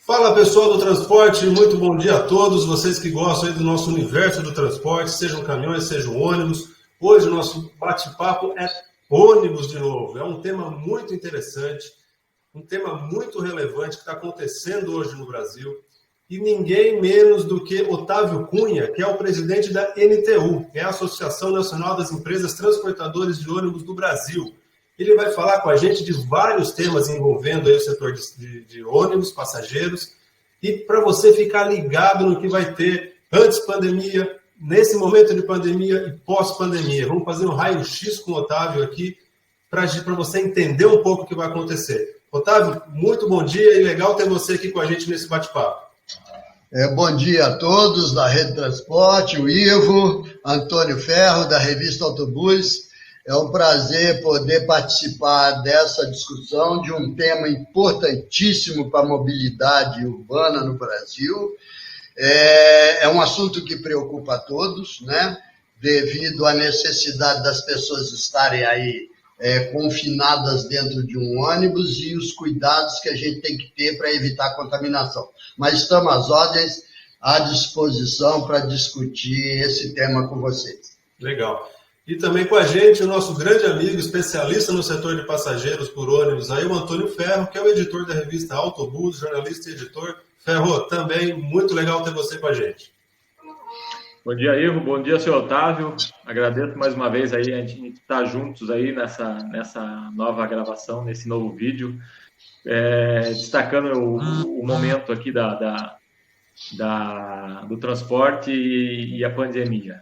Fala pessoal do transporte, muito bom dia a todos, vocês que gostam aí do nosso universo do transporte, sejam caminhões, sejam ônibus. Hoje o nosso bate-papo é ônibus de novo, é um tema muito interessante, um tema muito relevante que está acontecendo hoje no Brasil. E ninguém menos do que Otávio Cunha, que é o presidente da NTU, que é a Associação Nacional das Empresas Transportadoras de Ônibus do Brasil. Ele vai falar com a gente de vários temas envolvendo aí o setor de ônibus, passageiros, e para você ficar ligado no que vai ter antes pandemia, nesse momento de pandemia e pós-pandemia. Vamos fazer um raio-x com o Otávio aqui para você entender um pouco o que vai acontecer. Otávio, muito bom dia e legal ter você aqui com a gente nesse bate-papo. Bom dia a todos da Rede Transporte, o Ivo, Antônio Ferro, da revista Autobus. É um prazer poder participar dessa discussão de um tema importantíssimo para a mobilidade urbana no Brasil. É um assunto que preocupa a todos, né? Devido à necessidade das pessoas estarem aí confinadas dentro de um ônibus e os cuidados que a gente tem que ter para evitar a contaminação. Mas estamos às ordens, à disposição para discutir esse tema com vocês. Legal. E também com a gente o nosso grande amigo, especialista no setor de passageiros por ônibus, aí o Antônio Ferro, que é o editor da revista Autobus, jornalista e editor. Ferro, também muito legal ter você com a gente. Bom dia, Ivo. Bom dia, senhor Otávio. Agradeço mais uma vez aí a gente estar juntos aí nessa nova gravação, nesse novo vídeo, destacando o momento aqui do transporte e a pandemia.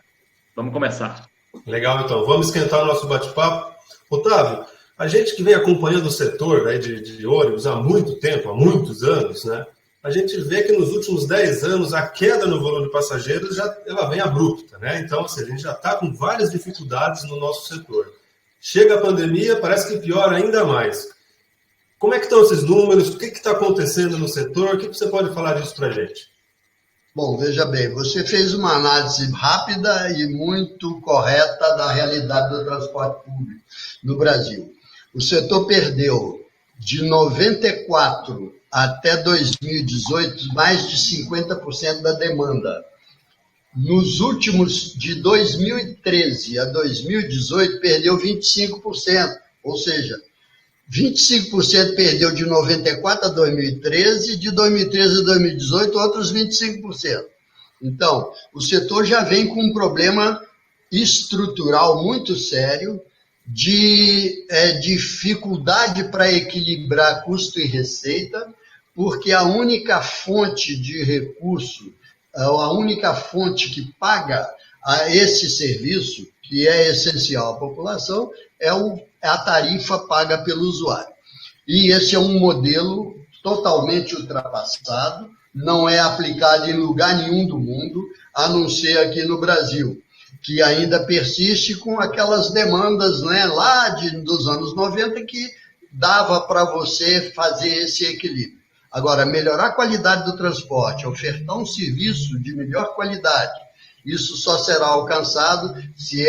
Vamos começar. Legal, então. Vamos esquentar o nosso bate-papo. Otávio, a gente que vem acompanhando o setor, né, de ônibus há muito tempo, há muitos anos, né, a gente vê que nos últimos 10 anos a queda no volume de passageiros ela vem abrupta, né? Então, assim, a gente já está com várias dificuldades no nosso setor. Chega a pandemia, parece que piora ainda mais. Como é que estão esses números? O que está acontecendo no setor? O que você pode falar disso para a gente? Bom, veja bem, você fez uma análise rápida e muito correta da realidade do transporte público no Brasil. O setor perdeu de 94 até 2018 mais de 50% da demanda. Nos últimos, de 2013 a 2018, perdeu 25%, ou seja, 25% perdeu de 94 a 2013, de 2013 a 2018, outros 25%. Então, o setor já vem com um problema estrutural muito sério de dificuldade para equilibrar custo e receita, porque a única fonte de recurso, a única fonte que paga a esse serviço, que é essencial à população, é a tarifa paga pelo usuário. E esse é um modelo totalmente ultrapassado, não é aplicado em lugar nenhum do mundo, a não ser aqui no Brasil, que ainda persiste com aquelas demandas, né, lá dos anos 90 que dava para você fazer esse equilíbrio. Agora, melhorar a qualidade do transporte, ofertar um serviço de melhor qualidade, isso só será alcançado se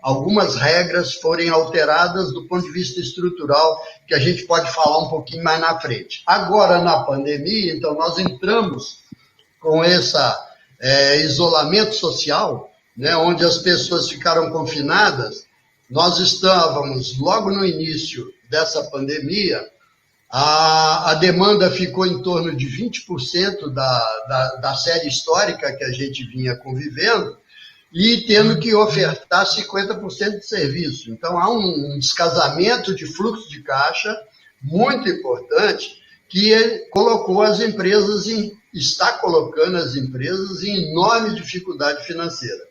algumas regras forem alteradas do ponto de vista estrutural, que a gente pode falar um pouquinho mais na frente. Agora, na pandemia, então, nós entramos com esse isolamento social, né, onde as pessoas ficaram confinadas. Nós estávamos, logo no início dessa pandemia, a demanda ficou em torno de 20% da série histórica que a gente vinha convivendo e tendo que ofertar 50% de serviço. Então, há um descasamento de fluxo de caixa muito importante que está colocando as empresas em enorme dificuldade financeira.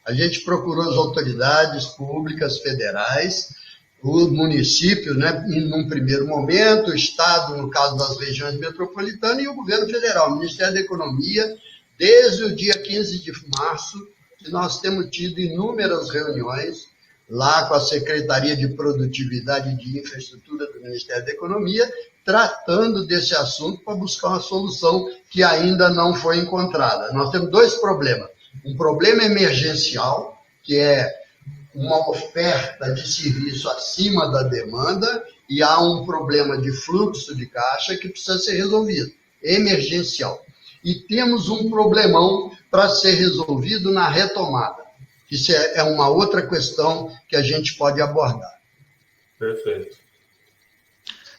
A gente procurou as autoridades públicas federais, o município, né, num primeiro momento, o Estado, no caso das regiões metropolitanas, e o governo federal, o Ministério da Economia, desde o dia 15 de março, que nós temos tido inúmeras reuniões lá com a Secretaria de Produtividade e de Infraestrutura do Ministério da Economia, tratando desse assunto para buscar uma solução que ainda não foi encontrada. Nós temos dois problemas. Um problema emergencial, que é uma oferta de serviço acima da demanda, e há um problema de fluxo de caixa que precisa ser resolvido. emergencial. E temos um problemão para ser resolvido na retomada. Isso é uma outra questão que a gente pode abordar. Perfeito.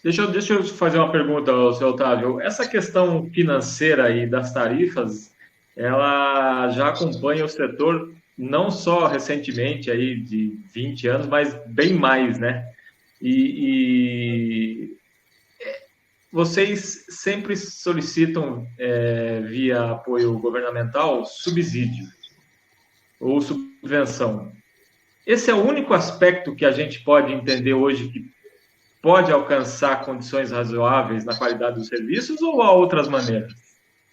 Deixa eu fazer uma pergunta ao seu Otávio. Essa questão financeira aí das tarifas, ela já acompanha o setor não só recentemente, aí de 20 anos, mas bem mais, né? E vocês sempre solicitam, via apoio governamental, subsídio ou subvenção. Esse é o único aspecto que a gente pode entender hoje que pode alcançar condições razoáveis na qualidade dos serviços, ou há outras maneiras?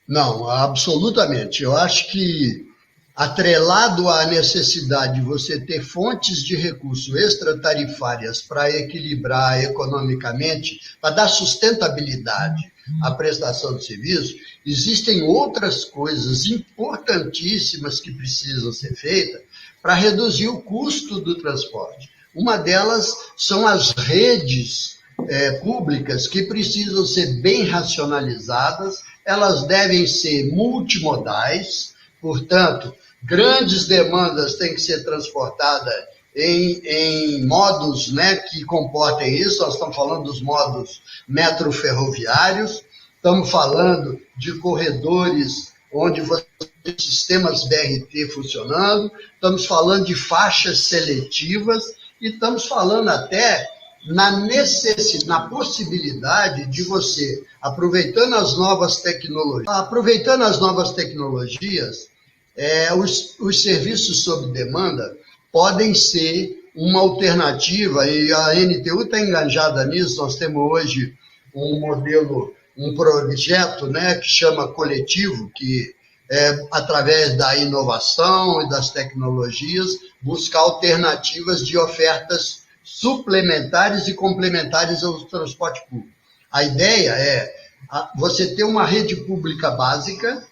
Não, absolutamente. Eu acho que, atrelado à necessidade de você ter fontes de recurso extratarifárias para equilibrar economicamente, para dar sustentabilidade à prestação de serviço, existem outras coisas importantíssimas que precisam ser feitas para reduzir o custo do transporte. Uma delas são as redes públicas que precisam ser bem racionalizadas, elas devem ser multimodais, portanto, grandes demandas têm que ser transportadas em modos, né, que comportem isso. Nós estamos falando dos modos metroferroviários, estamos falando de corredores onde você tem sistemas BRT funcionando, estamos falando de faixas seletivas e estamos falando até na possibilidade de você, aproveitando as novas tecnologias, os serviços sob demanda podem ser uma alternativa, e a NTU está engajada nisso. Nós temos hoje um modelo, um projeto, né, que chama Coletivo, que através da inovação e das tecnologias, busca alternativas de ofertas suplementares e complementares ao transporte público. A ideia é você ter uma rede pública básica,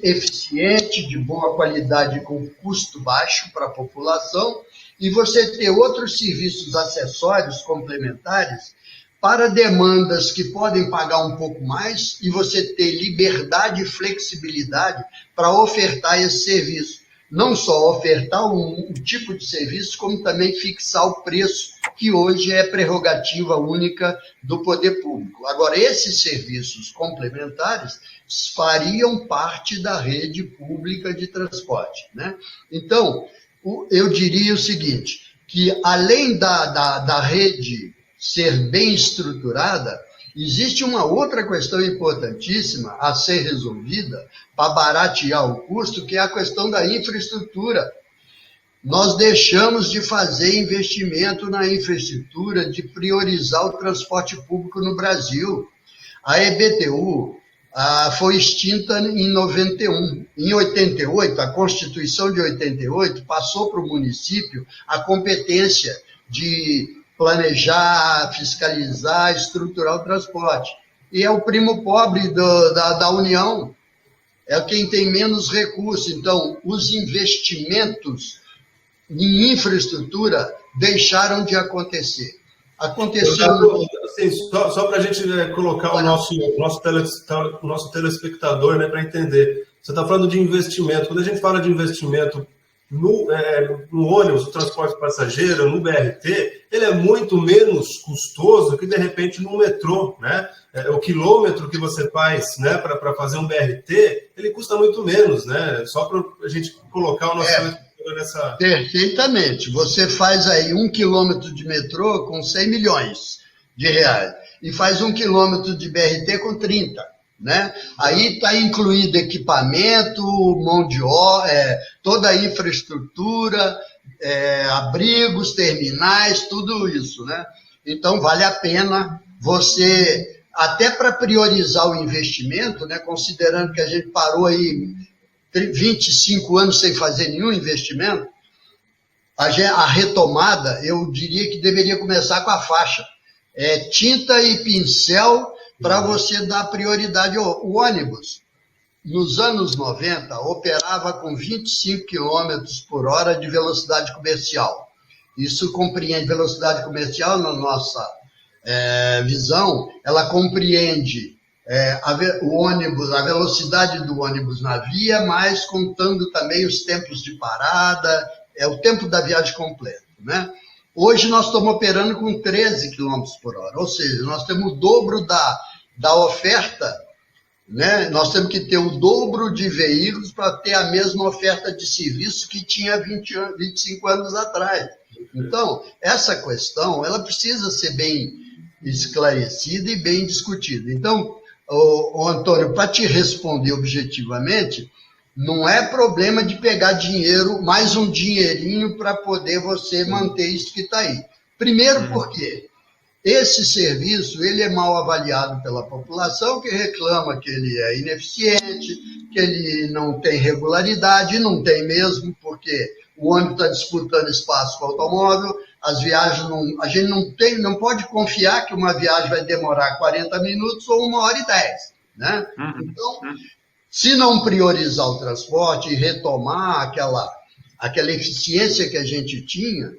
eficiente, de boa qualidade, com custo baixo para a população, e você ter outros serviços acessórios complementares para demandas que podem pagar um pouco mais, e você ter liberdade e flexibilidade para ofertar esse serviço. Não só ofertar um tipo de serviço, como também fixar o preço, que hoje é prerrogativa única do poder público. Agora, esses serviços complementares fariam parte da rede pública de transporte, né? Então, eu diria o seguinte, que além da rede ser bem estruturada, existe uma outra questão importantíssima a ser resolvida para baratear o custo, que é a questão da infraestrutura. Nós deixamos de fazer investimento na infraestrutura, de priorizar o transporte público no Brasil. A EBTU foi extinta em 91. Em 88, a Constituição de 88 passou para o município a competência de planejar, fiscalizar, estruturar o transporte. E é o primo pobre da União, é quem tem menos recursos. Então, os investimentos em infraestrutura deixaram de acontecer. Aconteceu... Assim, só para a gente colocar o nosso telespectador, né, para entender. Você está falando de investimento. Quando a gente fala de investimento no ônibus, no transporte passageiro, no BRT, ele é muito menos custoso que, de repente, no metrô, né? O quilômetro que você faz, né, para fazer um BRT, ele custa muito menos, né? Só para a gente colocar o nosso telespectador nessa... Perfeitamente. Você faz aí 1 quilômetro de metrô com 100 milhões de reais e faz 1 quilômetro de BRT com 30. Né? Aí está incluído equipamento, mão de obra, toda a infraestrutura, abrigos, terminais, tudo isso, né? Então vale a pena você, até para priorizar o investimento, né? Considerando que a gente parou aí 25 anos sem fazer nenhum investimento, a retomada, eu diria que deveria começar com a faixa. Tinta e pincel para você dar prioridade. O ônibus, nos anos 90, operava com 25 km por hora de velocidade comercial. Isso compreende velocidade comercial, na nossa visão, ela compreende o ônibus, a velocidade do ônibus na via, mas contando também os tempos de parada, o tempo da viagem completo, né? Hoje nós estamos operando com 13 km por hora, ou seja, nós temos o dobro da oferta, né? Nós temos que ter o dobro de veículos para ter a mesma oferta de serviço que tinha 25 anos atrás. Então, essa questão ela precisa ser bem esclarecida e bem discutida. Então, Antônio, para te responder objetivamente, não é problema de pegar dinheiro, mais um dinheirinho para poder você manter isso que está aí. Primeiro porque esse serviço ele é mal avaliado pela população, que reclama que ele é ineficiente, que ele não tem regularidade, e não tem mesmo, porque o ônibus está disputando espaço com o automóvel, as viagens, a gente não pode confiar que uma viagem vai demorar 40 minutos ou 1h10, né? Então, se não priorizar o transporte e retomar aquela eficiência que a gente tinha,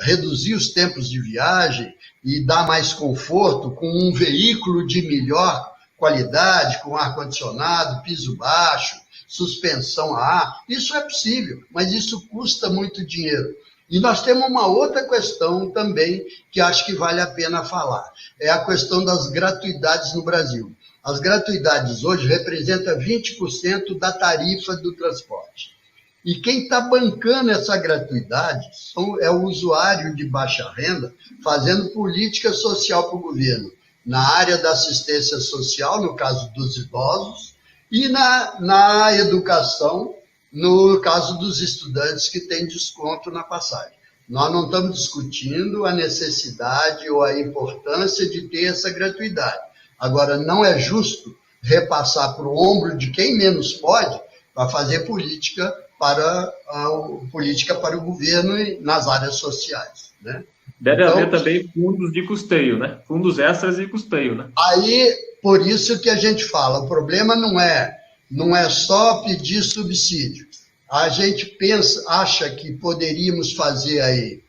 reduzir os tempos de viagem e dar mais conforto com um veículo de melhor qualidade, com ar-condicionado, piso baixo, suspensão a ar, isso é possível, mas isso custa muito dinheiro. E nós temos uma outra questão também que acho que vale a pena falar, é a questão das gratuidades no Brasil. As gratuidades hoje representam 20% da tarifa do transporte. E quem está bancando essa gratuidade é o usuário de baixa renda fazendo política social para o governo, na área da assistência social, no caso dos idosos, e na educação, no caso dos estudantes que têm desconto na passagem. Nós não estamos discutindo a necessidade ou a importância de ter essa gratuidade. Agora, não é justo repassar para o ombro de quem menos pode para fazer política para o governo e nas áreas sociais, né? Deve haver também fundos de custeio, né? Fundos extras e custeio, né? Aí, por isso que a gente fala, o problema não é só pedir subsídio. A gente acha que poderíamos fazer aí,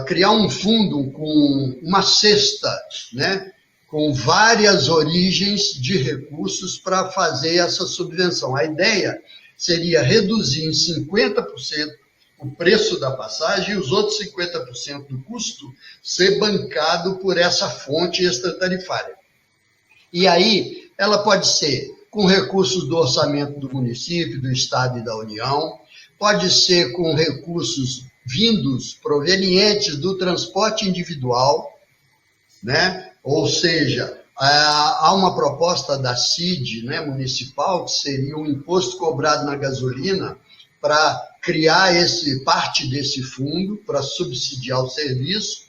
criar um fundo com uma cesta, né? Com várias origens de recursos para fazer essa subvenção. A ideia seria reduzir em 50% o preço da passagem e os outros 50% do custo ser bancado por essa fonte extratarifária. E aí, ela pode ser com recursos do orçamento do município, do Estado e da União, pode ser com recursos provenientes do transporte individual, né? Ou seja, há uma proposta da CID, né, municipal, que seria um imposto cobrado na gasolina para criar parte desse fundo, para subsidiar o serviço.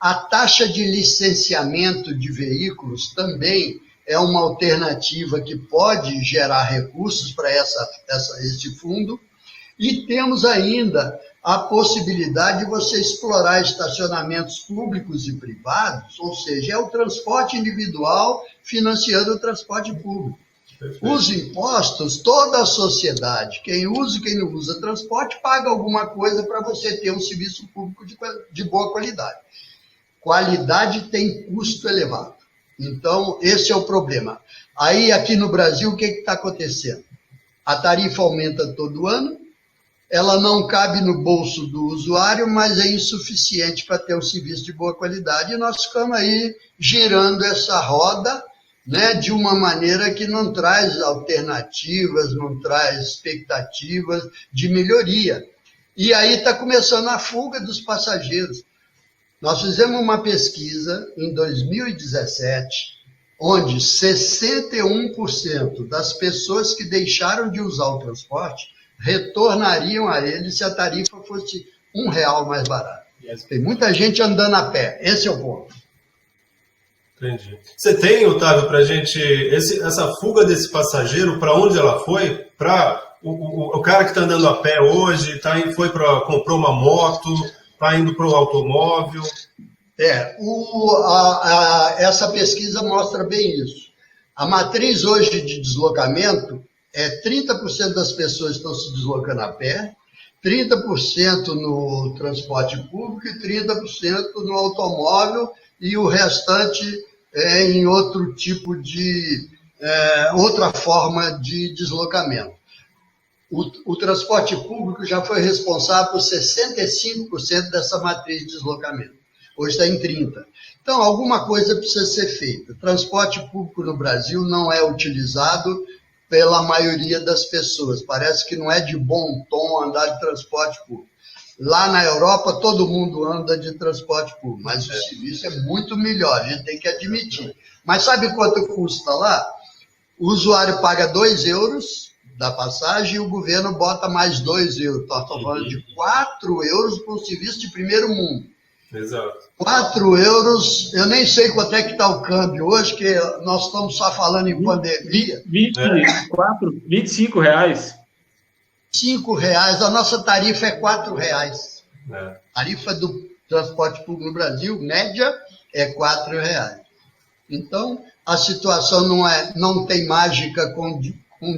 A taxa de licenciamento de veículos também é uma alternativa que pode gerar recursos para esse fundo. E temos ainda a possibilidade de você explorar estacionamentos públicos e privados, ou seja, é o transporte individual financiando o transporte público. Perfeito. Os impostos, toda a sociedade, quem usa e quem não usa transporte, paga alguma coisa para você ter um serviço público de boa qualidade. Qualidade tem custo elevado. Então, esse é o problema. Aí, aqui no Brasil, o que está acontecendo? A tarifa aumenta todo ano, ela não cabe no bolso do usuário, mas é insuficiente para ter um serviço de boa qualidade. E nós ficamos aí girando essa roda, né, de uma maneira que não traz alternativas, não traz expectativas de melhoria. E aí está começando a fuga dos passageiros. Nós fizemos uma pesquisa em 2017, onde 61% das pessoas que deixaram de usar o transporte retornariam a ele se a tarifa fosse R$1 mais barata. Tem muita gente andando a pé, esse é o ponto. Entendi. Você tem, Otávio, para a gente, essa fuga desse passageiro, para onde ela foi? Para o cara que está andando a pé hoje, comprou uma moto, está indo para o automóvel? Essa pesquisa mostra bem isso. A matriz hoje de deslocamento é 30% das pessoas estão se deslocando a pé, 30% no transporte público e 30% no automóvel, e o restante em outro tipo de, outra forma de deslocamento. O transporte público já foi responsável por 65% dessa matriz de deslocamento. Hoje está em 30%. Então, alguma coisa precisa ser feita. O transporte público no Brasil não é utilizado pela maioria das pessoas. Parece que não é de bom tom andar de transporte público. Lá na Europa, todo mundo anda de transporte público, mas o serviço é muito melhor, a gente tem que admitir. Mas sabe quanto custa lá? O usuário paga 2 euros da passagem e o governo bota mais 2 euros. Nós estamos falando de 4 euros para um serviço de primeiro mundo. Exato. 4 euros, eu nem sei quanto é que está o câmbio hoje, que nós estamos só falando em pandemia. 25 reais. R$5, a nossa tarifa é R$4. É. Tarifa do transporte público no Brasil, média, é R$4. Então, a situação não tem mágica com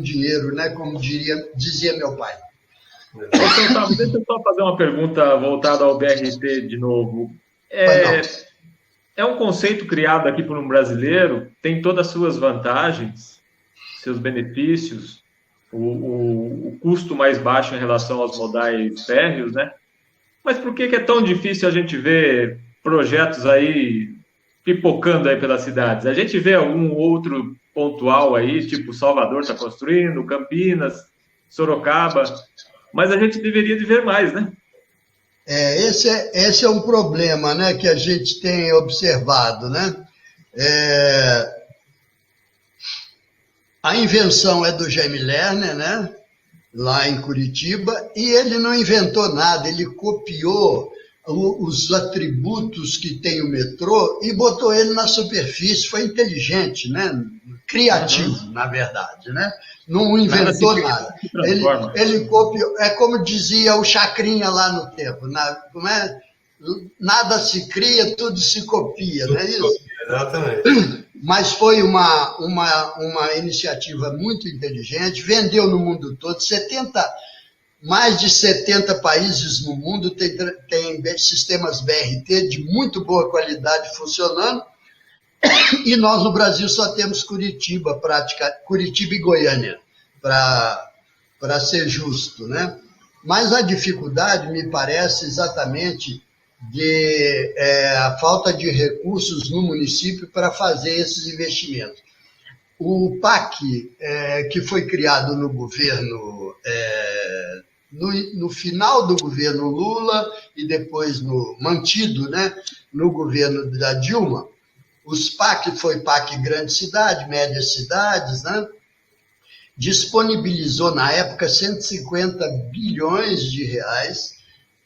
dinheiro, né? Como dizia meu pai. Então, deixa eu só fazer uma pergunta voltada ao BRT de novo. É um conceito criado aqui por um brasileiro, tem todas as suas vantagens, seus benefícios, o custo mais baixo em relação aos modais férreos, né? Mas por que é tão difícil a gente ver projetos aí pipocando aí pelas cidades? A gente vê algum outro pontual aí, tipo Salvador está construindo, Campinas, Sorocaba, mas a gente deveria de ver mais, né? Esse é um problema, né, que a gente tem observado, né? A invenção é do Jaime Lerner, né? Lá em Curitiba, e ele não inventou nada, ele copiou os atributos que tem o metrô e botou ele na superfície. Foi inteligente, né? Criativo, na verdade, né? Não inventou nada. Ele copiou, é como dizia o Chacrinha lá no tempo, nada se cria, tudo se copia, não é isso? Exatamente. Mas foi uma iniciativa muito inteligente, vendeu no mundo todo, mais de 70 países no mundo tem sistemas BRT de muito boa qualidade funcionando, e nós no Brasil só temos Curitiba e Goiânia, para ser justo, né? Mas a dificuldade, me parece, exatamente a falta de recursos no município para fazer esses investimentos. O PAC, que foi criado no governo, no final do governo Lula e depois mantido, né, no governo da Dilma, os PAC, foi PAC Grande Cidade, Médias Cidades, né, disponibilizou na época 150 bilhões de reais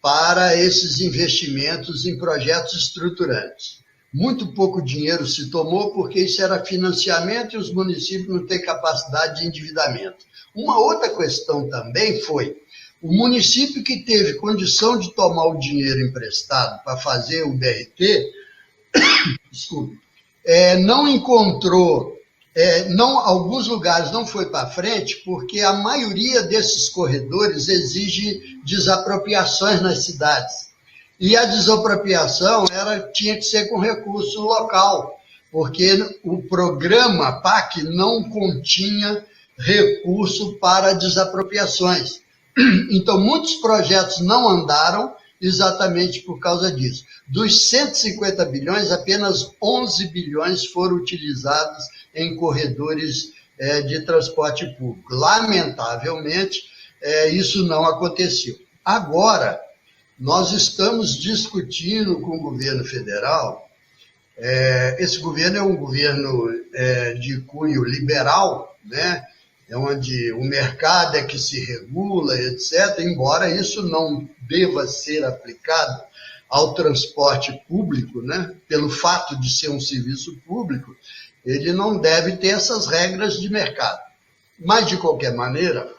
para esses investimentos em projetos estruturantes. Muito pouco dinheiro se tomou porque isso era financiamento e os municípios não têm capacidade de endividamento. Uma outra questão também foi o município que teve condição de tomar o dinheiro emprestado para fazer o BRT, desculpe, não encontrou, alguns lugares não foi para frente porque a maioria desses corredores exige desapropriações nas cidades. E a desapropriação tinha que ser com recurso local, porque o programa PAC não continha recurso para desapropriações. Então, muitos projetos não andaram exatamente por causa disso. Dos 150 bilhões, apenas 11 bilhões foram utilizados em corredores de transporte público. Lamentavelmente, isso não aconteceu. Agora, nós estamos discutindo com o governo federal, esse governo é um governo de cunho liberal, né? Onde o mercado é que se regula, etc., embora isso não deva ser aplicado ao transporte público, né? Pelo fato de ser um serviço público, ele não deve ter essas regras de mercado. Mas, de qualquer maneira,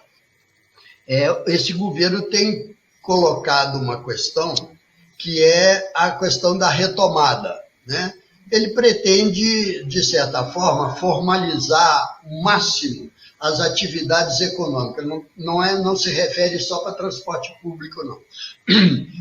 esse governo tem colocado uma questão que é a questão da retomada, né? Ele pretende, de certa forma, formalizar o máximo as atividades econômicas. Não se refere só para transporte público, não.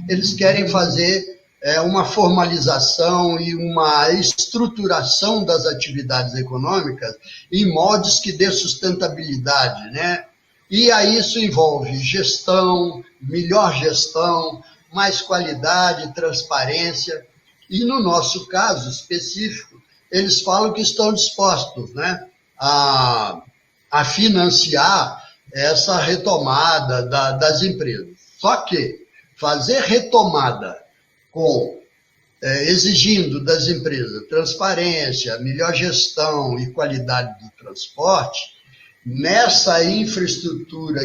Eles querem fazer uma formalização e uma estruturação das atividades econômicas em moldes que dê sustentabilidade, né? E aí isso envolve gestão, melhor gestão, mais qualidade, transparência. E no nosso caso específico, eles falam que estão dispostos, né, a financiar essa retomada das empresas. Só que fazer retomada exigindo das empresas transparência, melhor gestão e qualidade do transporte, nessa infraestrutura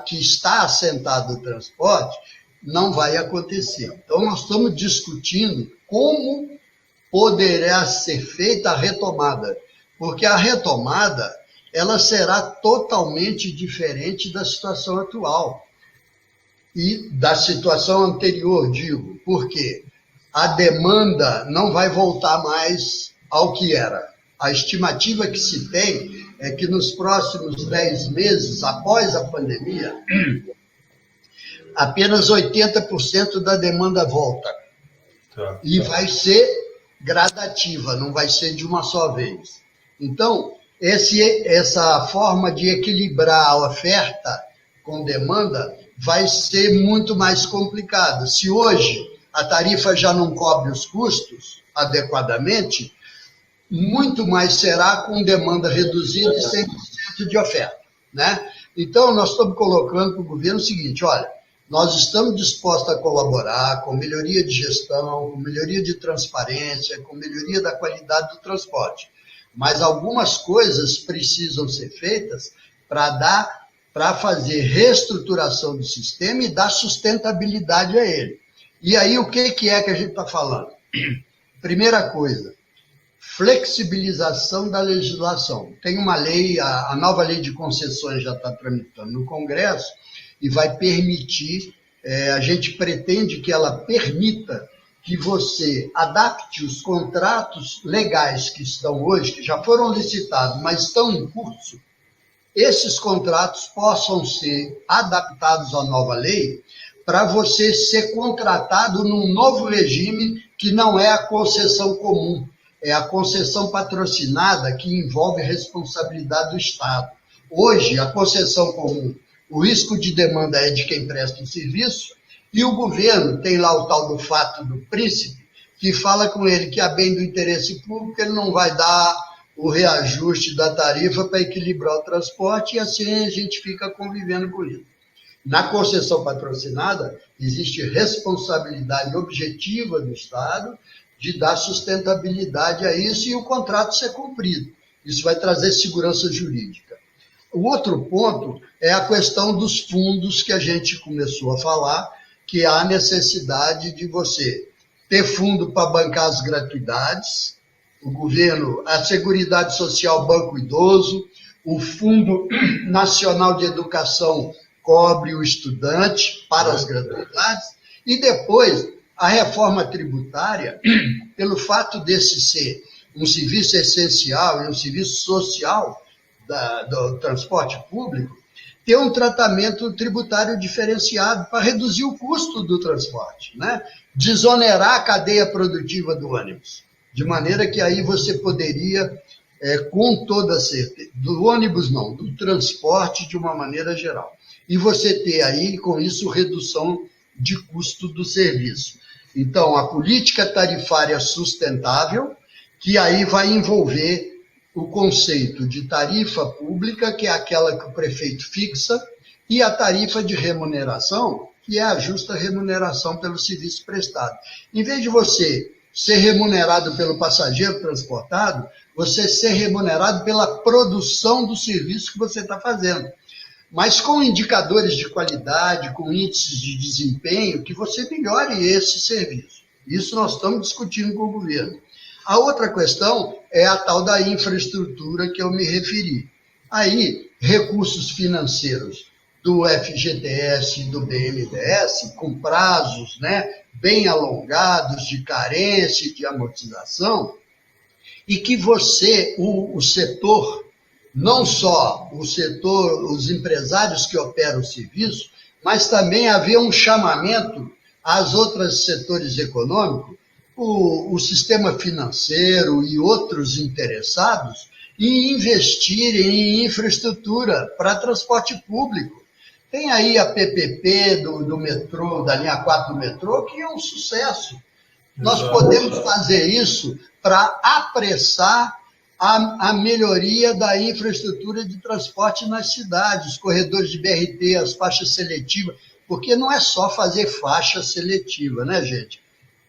que está assentada o transporte, não vai acontecer. Então, nós estamos discutindo como poderá ser feita a retomada, porque a retomada ela será totalmente diferente da situação atual e da situação anterior, digo, porque a demanda não vai voltar mais ao que era. A estimativa que se tem é que nos próximos 10 meses, após a pandemia, apenas 80% da demanda volta. E vai ser gradativa, não vai ser de uma só vez. Então, essa forma de equilibrar a oferta com demanda vai ser muito mais complicado. Se hoje a tarifa já não cobre os custos adequadamente, muito mais será com demanda reduzida e 100% de oferta, né? Então, nós estamos colocando para o governo o seguinte, olha, nós estamos dispostos a colaborar com melhoria de gestão, com melhoria de transparência, com melhoria da qualidade do transporte, mas algumas coisas precisam ser feitas para fazer reestruturação do sistema e dar sustentabilidade a ele. E aí, o que é que a gente está falando? Primeira coisa, flexibilização da legislação. Tem uma lei, a nova lei de concessões já está tramitando no Congresso e vai permitir, a gente pretende que ela permita que você adapte os contratos legais que estão hoje, que já foram licitados, mas estão em curso, esses contratos possam ser adaptados à nova lei para você ser contratado num novo regime que não é a concessão comum, é a concessão patrocinada que envolve responsabilidade do Estado. Hoje, a concessão comum, o risco de demanda é de quem presta o serviço e o governo tem lá o tal do fato do príncipe, que fala com ele que, a bem do interesse público, ele não vai dar o reajuste da tarifa para equilibrar o transporte e assim a gente fica convivendo com isso. Na concessão patrocinada, existe responsabilidade objetiva do Estado de dar sustentabilidade a isso e o contrato ser cumprido. Isso vai trazer segurança jurídica. O outro ponto é a questão dos fundos que a gente começou a falar, que há necessidade de você ter fundo para bancar as gratuidades, o governo, a Seguridade Social, Banco Idoso, o Fundo Nacional de Educação cobre o estudante para as gratuidades, e depois a reforma tributária, pelo fato desse ser um serviço essencial e um serviço social do transporte público, ter um tratamento tributário diferenciado para reduzir o custo do transporte, né? Desonerar a cadeia produtiva do ônibus, de maneira que aí você poderia, com toda certeza, do ônibus não, do transporte de uma maneira geral, e você ter aí, com isso, redução de custo do serviço. Então, a política tarifária sustentável, que aí vai envolver o conceito de tarifa pública, que é aquela que o prefeito fixa, e a tarifa de remuneração, que é a justa remuneração pelo serviço prestado. Em vez de você ser remunerado pelo passageiro transportado, você ser remunerado pela produção do serviço que você está fazendo. Mas com indicadores de qualidade, com índices de desempenho, que você melhore esse serviço. Isso nós estamos discutindo com o governo. A outra questão é a tal da infraestrutura que eu me referi. Aí, recursos financeiros do FGTS e do BNDES, com prazos, né, bem alongados, de carência e de amortização, e que você, o setor, não só o setor, os empresários que operam o serviço, mas também haver um chamamento às outros setores econômicos, o sistema financeiro e outros interessados em investirem em infraestrutura para transporte público. Tem aí a PPP do metrô, da linha 4 do metrô, que é um sucesso. Nós podemos fazer isso para apressar a melhoria da infraestrutura de transporte nas cidades, os corredores de BRT, as faixas seletivas, porque não é só fazer faixa seletiva, né, gente?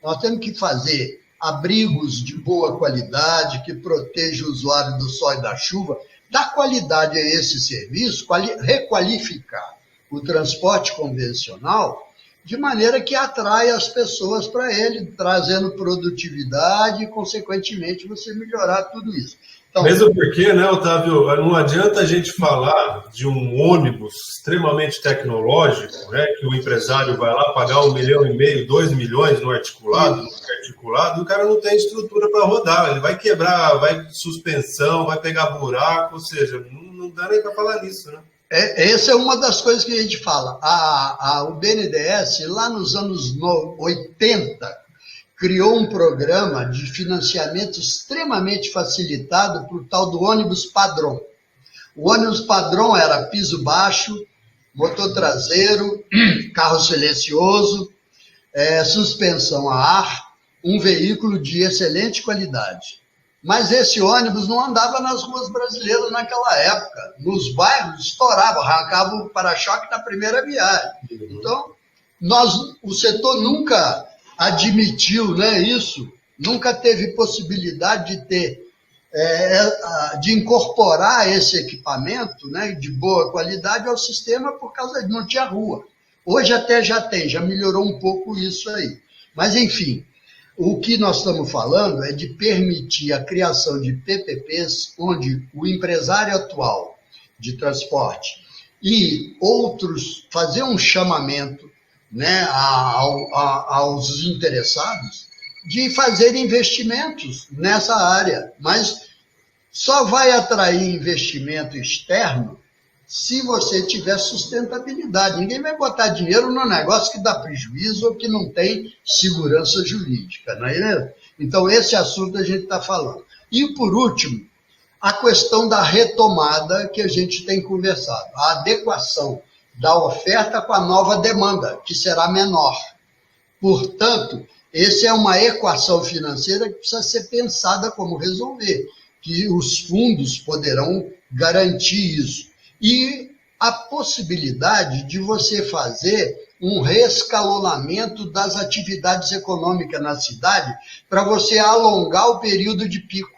Nós temos que fazer abrigos de boa qualidade, que protejam o usuário do sol e da chuva, dar qualidade a esse serviço, requalificar o transporte convencional, de maneira que atrai as pessoas para ele, trazendo produtividade e, consequentemente, você melhorar tudo isso. Então, mesmo porque, né, Otávio, não adianta a gente falar de um ônibus extremamente tecnológico, né, que o empresário vai lá pagar 1,5 milhão, 2 milhões no articulado, e o cara não tem estrutura para rodar, ele vai quebrar, vai suspensão, vai pegar buraco, ou seja, não dá nem para falar nisso, né? Essa é uma das coisas que a gente fala. O BNDES, lá nos anos 80, criou um programa de financiamento extremamente facilitado para o tal do ônibus padrão. O ônibus padrão era piso baixo, motor traseiro, carro silencioso, suspensão a ar, um veículo de excelente qualidade. Mas esse ônibus não andava nas ruas brasileiras naquela época. Nos bairros, estourava, arrancava o para-choque na primeira viagem. Então, o setor nunca admitiu, né, isso, nunca teve possibilidade de incorporar esse equipamento, né, de boa qualidade ao sistema por causa de não tinha rua. Hoje até já tem, já melhorou um pouco isso aí. Mas, enfim, o que nós estamos falando é de permitir a criação de PPPs, onde o empresário atual de transporte e outros fazer um chamamento, né, aos interessados de fazer investimentos nessa área, mas só vai atrair investimento externo se você tiver sustentabilidade. Ninguém vai botar dinheiro num negócio que dá prejuízo ou que não tem segurança jurídica, não é mesmo? Então, esse assunto a gente está falando. E, por último, a questão da retomada que a gente tem conversado, a adequação da oferta com a nova demanda, que será menor. Portanto, essa é uma equação financeira que precisa ser pensada como resolver, que os fundos poderão garantir isso. E a possibilidade de você fazer um reescalonamento das atividades econômicas na cidade para você alongar o período de pico.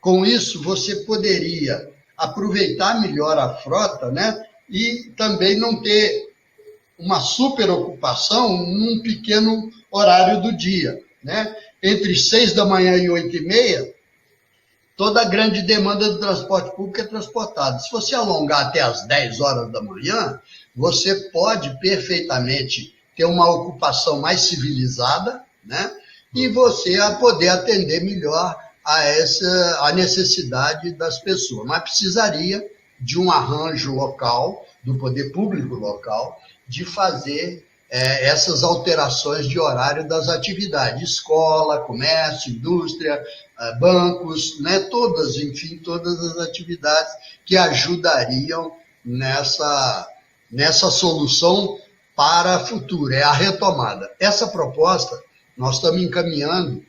Com isso, você poderia aproveitar melhor a frota, né? E também não ter uma superocupação num pequeno horário do dia, né? Entre 6 da manhã e 8h30, toda a grande demanda do transporte público é transportada. Se você alongar até as 10 horas da manhã, você pode perfeitamente ter uma ocupação mais civilizada, né? E você poder atender melhor a necessidade das pessoas. Mas precisaria de um arranjo local, do poder público local, de fazer essas alterações de horário das atividades, escola, comércio, indústria, bancos, né, todas as atividades que ajudariam nessa solução para a futura, é a retomada. Essa proposta nós estamos encaminhando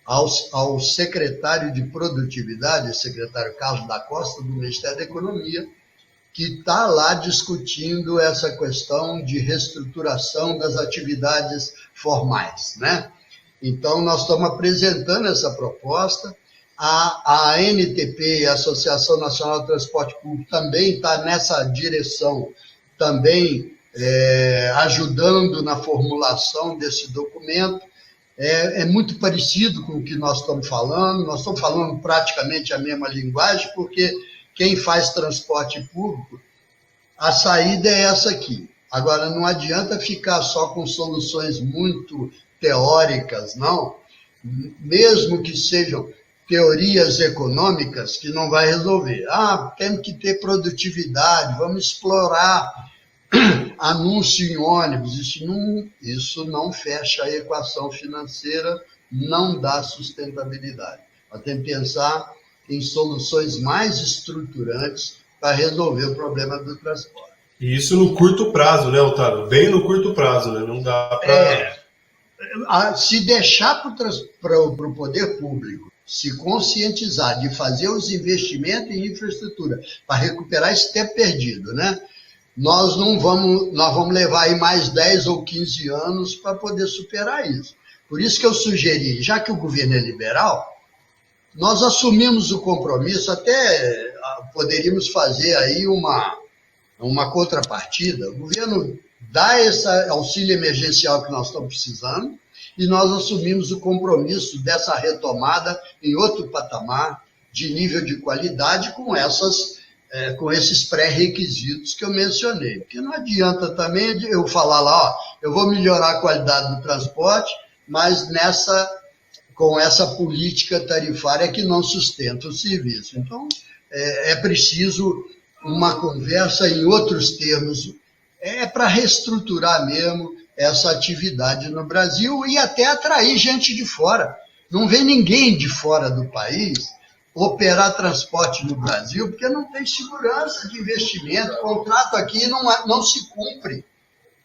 ao secretário de Produtividade, secretário Carlos da Costa, do Ministério da Economia, que está lá discutindo essa questão de reestruturação das atividades formais, né? Então, nós estamos apresentando essa proposta. A ANTP, a Associação Nacional de Transporte Público, também está nessa direção, também ajudando na formulação desse documento. É muito parecido com o que nós estamos falando praticamente a mesma linguagem, porque quem faz transporte público, a saída é essa aqui. Agora, não adianta ficar só com soluções muito teóricas, não. Mesmo que sejam teorias econômicas, que não vai resolver. Temos que ter produtividade, vamos explorar anúncio em ônibus, isso não fecha a equação financeira, não dá sustentabilidade. Nós temos que pensar em soluções mais estruturantes para resolver o problema do transporte. E isso no curto prazo, né, Otávio? Bem no curto prazo, né? Não dá para... Se deixar para o poder público se conscientizar de fazer os investimentos em infraestrutura para recuperar esse tempo perdido, né? Nós vamos levar aí mais 10 ou 15 anos para poder superar isso. Por isso que eu sugeri, já que o governo é liberal, nós assumimos o compromisso, até poderíamos fazer aí uma contrapartida. O governo dá esse auxílio emergencial que nós estamos precisando e nós assumimos o compromisso dessa retomada em outro patamar de nível de qualidade com esses pré-requisitos que eu mencionei. Porque não adianta também eu falar lá, eu vou melhorar a qualidade do transporte, mas com essa política tarifária que não sustenta o serviço. Então, é preciso uma conversa em outros termos, para reestruturar mesmo essa atividade no Brasil e até atrair gente de fora. Não vem ninguém de fora do país operar transporte no Brasil, porque não tem segurança de investimento, o contrato aqui não se cumpre.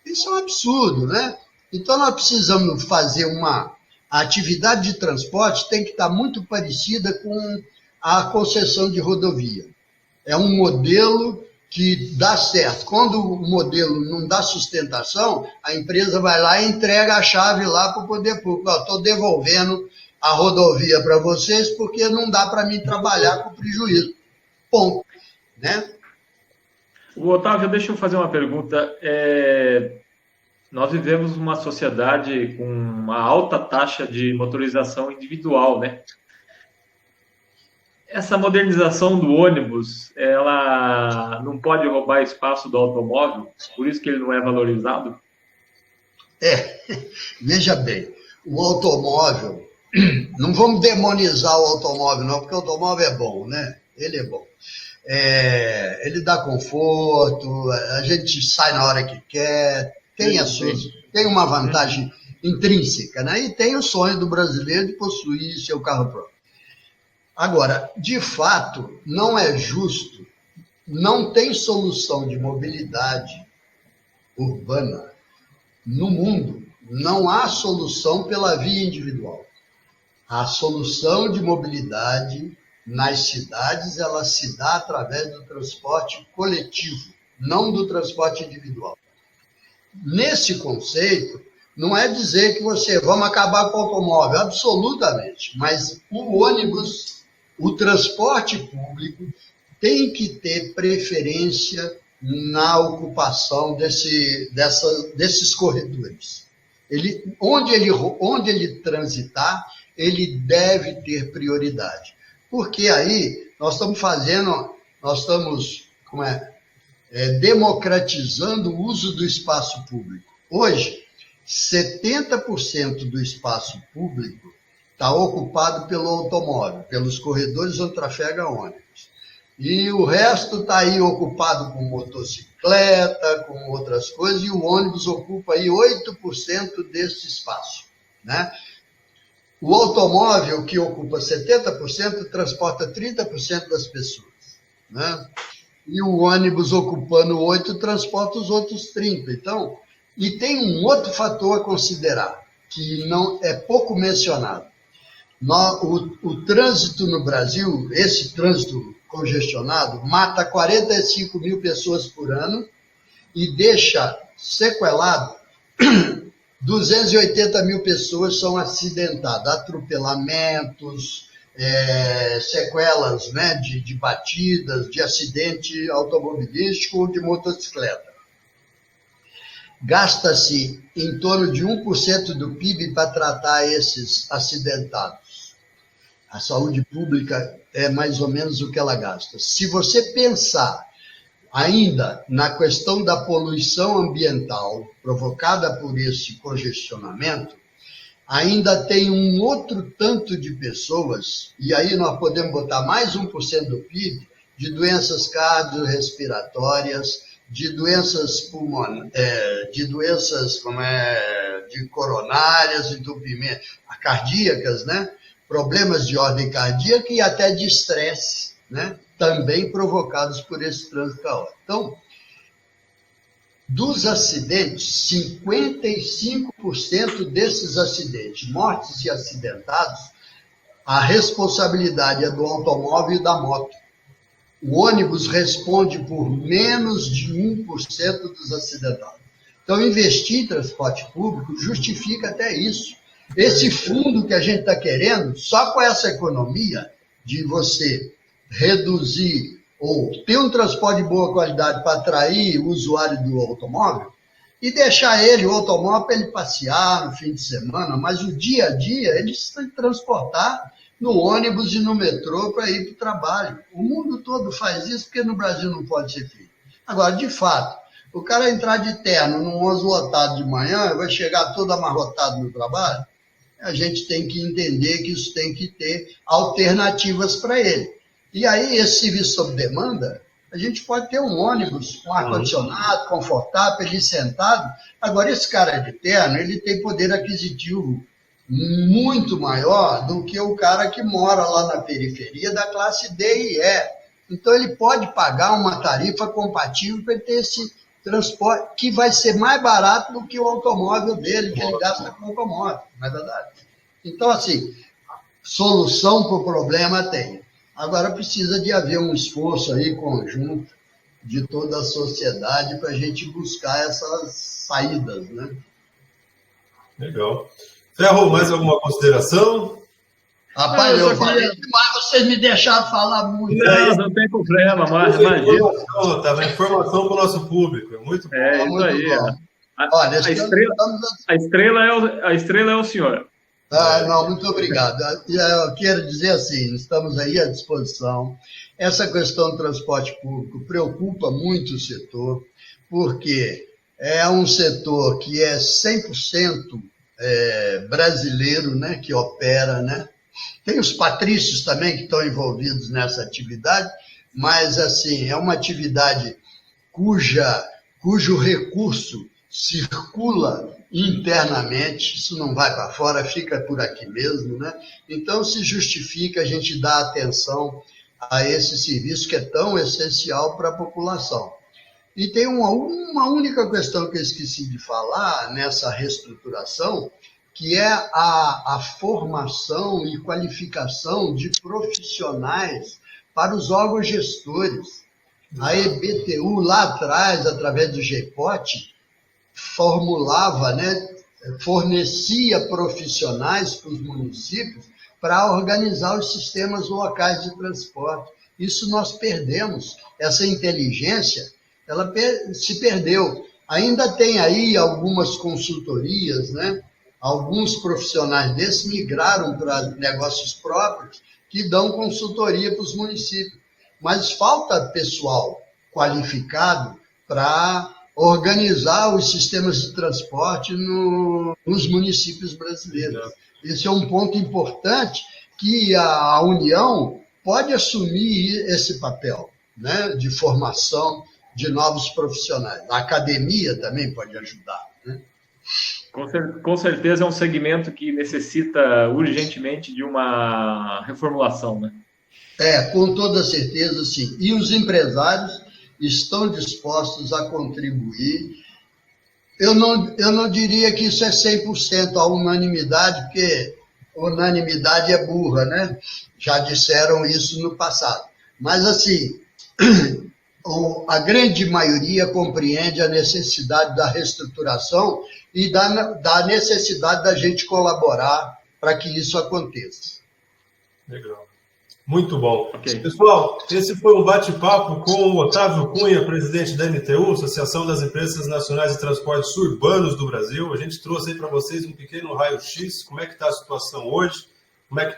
Isso é um absurdo, né? Então, nós precisamos fazer a atividade de transporte tem que estar muito parecida com a concessão de rodovia. É um modelo que dá certo. Quando o modelo não dá sustentação, a empresa vai lá e entrega a chave lá para o poder público. Estou devolvendo a rodovia para vocês porque não dá para mim trabalhar com prejuízo. Ponto. Né? Otávio, deixa eu fazer uma pergunta. Nós vivemos uma sociedade com uma alta taxa de motorização individual, né? Essa modernização do ônibus, ela não pode roubar espaço do automóvel, por isso que ele não é valorizado? Veja bem, o automóvel, não vamos demonizar o automóvel não, porque o automóvel é bom, né? Ele é bom. Ele dá conforto, a gente sai na hora que quer, tem uma vantagem intrínseca, né? E tem o sonho do brasileiro de possuir seu carro próprio. Agora, de fato, não é justo, não tem solução de mobilidade urbana no mundo, não há solução pela via individual. A solução de mobilidade nas cidades, ela se dá através do transporte coletivo, não do transporte individual. Nesse conceito, não é dizer que vamos acabar com o automóvel, absolutamente, mas o ônibus, o transporte público tem que ter preferência na ocupação desses corredores. Onde ele transitar, ele deve ter prioridade. Porque aí nós estamos democratizando o uso do espaço público. Hoje, 70% do espaço público está ocupado pelo automóvel, pelos corredores onde trafega ônibus. E o resto está aí ocupado com motocicleta, com outras coisas, e o ônibus ocupa aí 8% desse espaço, né? O automóvel, que ocupa 70%, transporta 30% das pessoas, né? E o ônibus ocupando 8% transporta os outros 30%. Então, e tem um outro fator a considerar, que não é pouco mencionado. O trânsito no Brasil, esse trânsito congestionado, mata 45 mil pessoas por ano e deixa sequelado 280 mil pessoas são acidentadas, atropelamentos, sequelas, né, de batidas, de acidente automobilístico ou de motocicleta. Gasta-se em torno de 1% do PIB para tratar esses acidentados. A saúde pública é mais ou menos o que ela gasta. Se você pensar ainda na questão da poluição ambiental provocada por esse congestionamento, ainda tem um outro tanto de pessoas, e aí nós podemos botar mais 1% do PIB, de doenças cardiorrespiratórias, de doenças de coronárias, entupimento, cardíacas, né? Problemas de ordem cardíaca e até de estresse, né? Também provocados por esse trânsito caótico. Então, dos acidentes, 55% desses acidentes, mortes e acidentados, a responsabilidade é do automóvel e da moto. O ônibus responde por menos de 1% dos acidentados. Então, investir em transporte público justifica até isso. Esse fundo que a gente está querendo, só com essa economia de você reduzir ou ter um transporte de boa qualidade para atrair o usuário do automóvel e deixar o automóvel para ele passear no fim de semana, mas o dia a dia ele tem que transportar no ônibus e no metrô para ir para o trabalho. O mundo todo faz isso porque no Brasil não pode ser feito. Agora, de fato, o cara entrar de terno num ônibus lotado de manhã, vai chegar todo amarrotado no trabalho, a gente tem que entender que isso tem que ter alternativas para ele. E aí, esse serviço sob demanda, a gente pode ter um ônibus com ar-condicionado, confortável, ele sentado. Agora, esse cara de terno, ele tem poder aquisitivo muito maior do que o cara que mora lá na periferia da classe D e E. Então, ele pode pagar uma tarifa compatível para ele ter esse transporte, que vai ser mais barato do que o automóvel dele, que ele gasta com o automóvel, não é verdade? Então, assim, solução para o problema tem. Agora precisa de haver um esforço aí conjunto de toda a sociedade para a gente buscar essas saídas, né? Legal. Ferro, mais alguma consideração? Rapaz, eu falei demais, vocês me deixaram falar muito. Não tem problema, mas imagina. Tá, informação para o nosso público, é muito bom. É isso aí. Olha, a estrela é o senhor. Não, muito obrigado. Eu quero dizer assim, estamos aí à disposição. Essa questão do transporte público preocupa muito o setor, porque é um setor que é 100% brasileiro, né, que opera, né? Tem os patrícios também que estão envolvidos nessa atividade, mas assim, é uma atividade cujo recurso circula internamente, isso não vai para fora, fica por aqui mesmo, né? Então, se justifica a gente dar atenção a esse serviço que é tão essencial para a população. E tem uma única questão que eu esqueci de falar nessa reestruturação, que é a formação e qualificação de profissionais para os órgãos gestores. A EBTU, lá atrás, através do GEPOT, formulava, né, fornecia profissionais para os municípios para organizar os sistemas locais de transporte. Isso nós perdemos. Essa inteligência, ela se perdeu. Ainda tem aí algumas consultorias, né? Alguns profissionais desses migraram para negócios próprios que dão consultoria para os municípios. Mas falta pessoal qualificado para organizar os sistemas de transporte nos municípios brasileiros. Esse é um ponto importante que a União pode assumir esse papel, né, de formação de novos profissionais. A academia também pode ajudar, né? Com certeza é um segmento que necessita urgentemente de uma reformulação, né? Com toda certeza, sim. E os empresários estão dispostos a contribuir. Eu não diria que isso é 100% a unanimidade, porque unanimidade é burra, né? Já disseram isso no passado. Mas, assim, a grande maioria compreende a necessidade da reestruturação e da necessidade da gente colaborar para que isso aconteça. Legal. Muito bom. Okay. Pessoal, esse foi um bate-papo com o Otávio Cunha, presidente da MTU, Associação das Empresas Nacionais de Transportes Urbanos do Brasil. A gente trouxe aí para vocês um pequeno raio-x, como é que está a situação hoje, como é que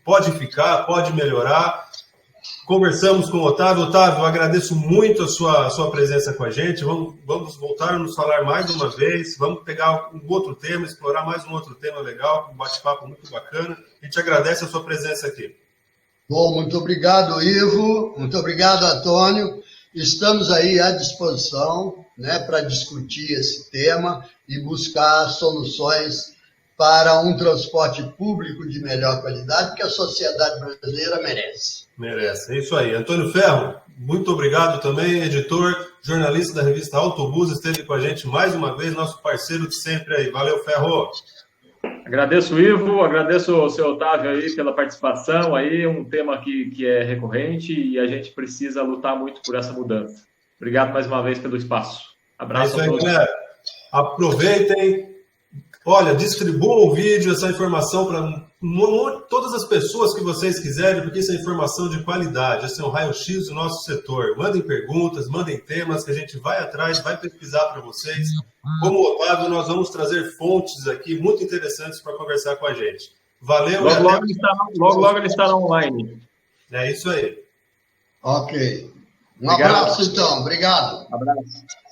pode ficar, pode melhorar. Conversamos com o Otávio. Otávio, eu agradeço muito a sua presença com a gente. Vamos voltar a nos falar mais uma vez. Vamos pegar um outro tema, explorar mais um outro tema legal, um bate-papo muito bacana. A gente agradece a sua presença aqui. Bom, muito obrigado, Ivo. Muito obrigado, Antônio. Estamos aí à disposição, né, para discutir esse tema e buscar soluções para um transporte público de melhor qualidade que a sociedade brasileira merece. Merece, é isso aí. Antônio Ferro, muito obrigado também, editor, jornalista da revista Autobus, esteve com a gente mais uma vez, nosso parceiro de sempre aí. Valeu, Ferro! Agradeço, Ivo, agradeço ao seu Otávio aí pela participação, aí um tema que é recorrente e a gente precisa lutar muito por essa mudança. Obrigado mais uma vez pelo espaço. Abraço a todos. Galera. Aproveitem, olha, distribuam o vídeo, essa informação para todas as pessoas que vocês quiserem, porque isso é informação de qualidade, esse é um raio-x do nosso setor. Mandem perguntas, mandem temas que a gente vai atrás, vai pesquisar para vocês. Como o Otávio, nós vamos trazer fontes aqui muito interessantes para conversar com a gente. Valeu. Logo ele estará online. É isso aí. Ok. Um abraço, então. Obrigado. Abraço.